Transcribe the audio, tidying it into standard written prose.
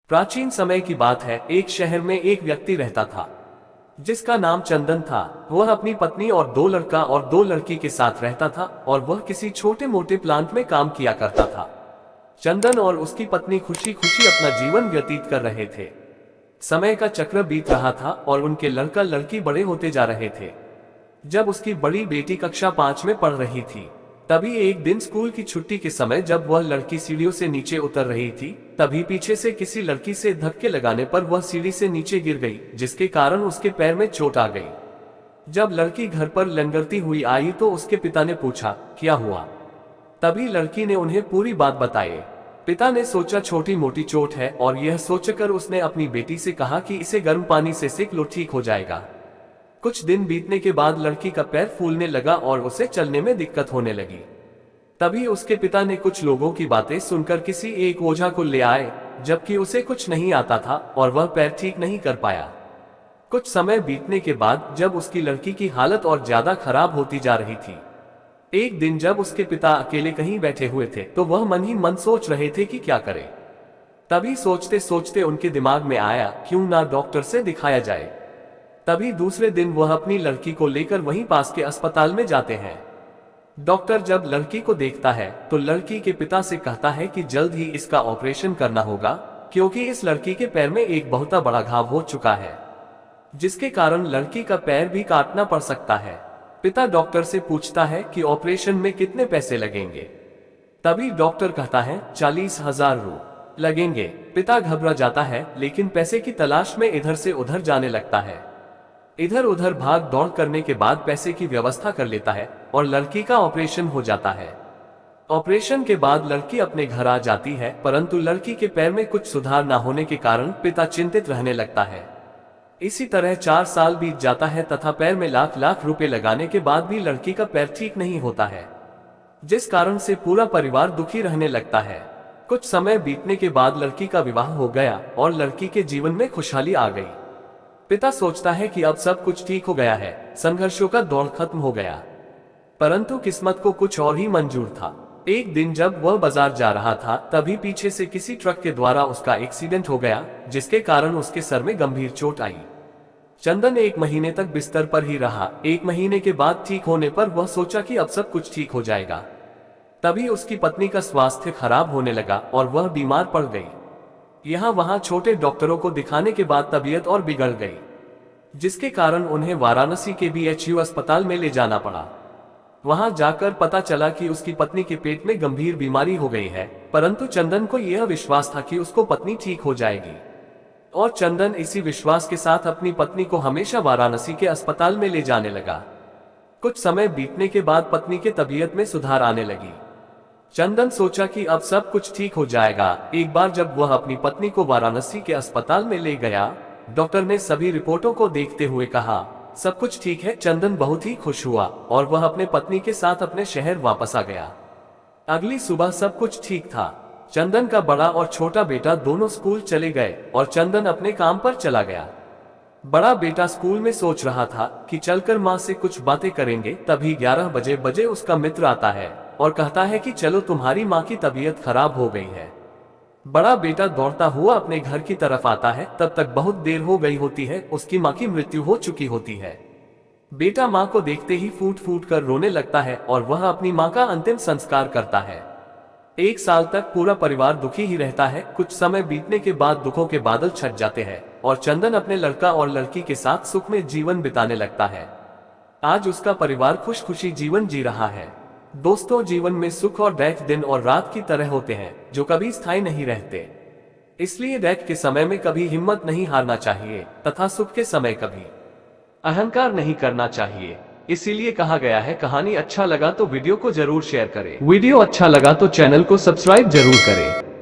प्राचीन समय की बात है। एक शहर में एक व्यक्ति रहता था जिसका नाम चंदन था। वह अपनी पत्नी और दो लड़का और दो लड़की के साथ रहता था और वह किसी छोटे मोटे प्लांट में काम किया करता था। चंदन और उसकी पत्नी खुशी खुशी अपना जीवन व्यतीत कर रहे थे। समय का चक्र बीत रहा था और उनके लड़का लड़की बड़े होते जा रहे थे। जब उसकी बड़ी बेटी कक्षा 5 में पढ़ रही थी, तभी एक दिन स्कूल की छुट्टी के समय जब वह लड़की सीढ़ियों से नीचे उतर रही थी, तभी पीछे से किसी लड़की से धक्के लगाने पर वह सीढ़ी से नीचे गिर गई, जिसके कारण उसके पैर में चोट आ गई। जब लड़की घर पर लंगड़ती हुई आई तो उसके पिता ने पूछा, क्या हुआ? तभी लड़की ने उन्हें पूरी बात बताई। पिता ने सोचा छोटी मोटी चोट है, और यह सोचकर उसने अपनी बेटी से कहा कि इसे गर्म पानी से सेक लो, ठीक हो जाएगा। कुछ दिन बीतने के बाद लड़की का पैर फूलने लगा और उसे चलने में दिक्कत होने लगी। तभी उसके पिता ने कुछ लोगों की बातें सुनकर किसी एक ओझा को ले आए, जबकि उसे कुछ नहीं आता था और वह पैर ठीक नहीं कर पाया। कुछ समय बीतने के बाद जब उसकी लड़की की हालत और ज्यादा खराब होती जा रही थी, एक दिन जब उसके पिता अकेले कहीं बैठे हुए थे तो वह मन ही मन सोच रहे थे कि क्या करें। तभी सोचते सोचते उनके दिमाग में आया, क्यों ना डॉक्टर से दिखाया जाए। तभी दूसरे दिन वह अपनी लड़की को लेकर वहीं पास के अस्पताल में जाते हैं। डॉक्टर जब लड़की को देखता है तो लड़की के पिता से कहता है कि जल्द ही इसका ऑपरेशन करना होगा, क्योंकि इस लड़की के पैर में एक बहुत बड़ा घाव हो चुका है, जिसके कारण लड़की का पैर भी काटना पड़ सकता है। पिता डॉक्टर से पूछता है कि ऑपरेशन में कितने पैसे लगेंगे। तभी डॉक्टर कहता है 40,000 रुपये लगेंगे। पिता घबरा जाता है, लेकिन पैसे की तलाश में इधर से उधर जाने लगता है। इधर उधर भाग दौड़ करने के बाद पैसे की व्यवस्था कर लेता है और लड़की का ऑपरेशन हो जाता है। ऑपरेशन के बाद लड़की अपने घर आ जाती है, परंतु लड़की के पैर में कुछ सुधार न होने के कारण पिता चिंतित रहने लगता है। इसी तरह 4 साल बीत जाता है तथा पैर में लाख लाख रुपए लगाने के बाद भी लड़की का पैर ठीक नहीं होता है, जिस कारण से पूरा परिवार दुखी रहने लगता है। कुछ समय बीतने के बाद लड़की का विवाह हो गया और लड़की के जीवन में खुशहाली आ गई। पिता सोचता है कि अब सब कुछ ठीक हो गया है, संघर्षों का दौर खत्म हो गया। परंतु किस्मत को कुछ और ही मंजूर था। एक दिन जब वह बाजार जा रहा था, तभी पीछे से किसी ट्रक के द्वारा उसका एक्सीडेंट हो गया, जिसके कारण उसके सर में गंभीर चोट आई। चंदन 1 महीने तक बिस्तर पर ही रहा। 1 महीने के बाद ठीक होने पर वह सोचा कि अब सब कुछ ठीक हो जाएगा। तभी उसकी पत्नी का स्वास्थ्य खराब होने लगा और वह बीमार पड़ गई। यहाँ वहाँ छोटे डॉक्टरों को दिखाने के बाद तबीयत और बिगड़ गई, जिसके कारण उन्हें वाराणसी के BHU अस्पताल में ले जाना पड़ा। वहां जाकर पता चला कि उसकी पत्नी के पेट में गंभीर बीमारी हो गई है, परंतु चंदन को यह विश्वास था कि उसको पत्नी ठीक हो जाएगी, और चंदन इसी विश्वास के साथ अपनी पत्नी को हमेशा वाराणसी के अस्पताल में ले जाने लगा। कुछ समय बीतने के बाद पत्नी के तबीयत में सुधार आने लगी। चंदन सोचा कि अब सब कुछ ठीक हो जाएगा। एक बार जब वह अपनी पत्नी को वाराणसी के अस्पताल में ले गया, डॉक्टर ने सभी रिपोर्टों को देखते हुए कहा, सब कुछ ठीक है। चंदन बहुत ही खुश हुआ और वह अपने पत्नी के साथ अपने शहर वापस आ गया। अगली सुबह सब कुछ ठीक था। चंदन का बड़ा और छोटा बेटा दोनों स्कूल चले गए और चंदन अपने काम पर चला गया। बड़ा बेटा स्कूल में सोच रहा था कि चलकर माँ से कुछ बातें करेंगे। तभी 11 बजे उसका मित्र आता है और कहता है कि चलो, तुम्हारी माँ की तबीयत खराब हो गई है। बड़ा बेटा दौड़ता हुआ अपने घर की तरफ आता है। तब तक बहुत देर हो गई होती है, उसकी माँ की मृत्यु हो चुकी होती है। बेटा माँ को देखते ही फूट फूट कर रोने लगता है और वह अपनी माँ का अंतिम संस्कार करता है। 1 साल तक पूरा परिवार दुखी ही रहता है। कुछ समय बीतने के बाद दुखों के बादल छट जाते हैं और चंदन अपने लड़का और लड़की के साथ सुख में जीवन बिताने लगता है। आज उसका परिवार खुश खुशी जीवन जी रहा है। दोस्तों, जीवन में सुख और दुख दिन और रात की तरह होते हैं, जो कभी स्थायी नहीं रहते। इसलिए दुख के समय में कभी हिम्मत नहीं हारना चाहिए तथा सुख के समय कभी अहंकार नहीं करना चाहिए। इसीलिए कहा गया है, कहानी अच्छा लगा तो वीडियो को जरूर शेयर करें। वीडियो अच्छा लगा तो चैनल को सब्सक्राइब जरूर करें।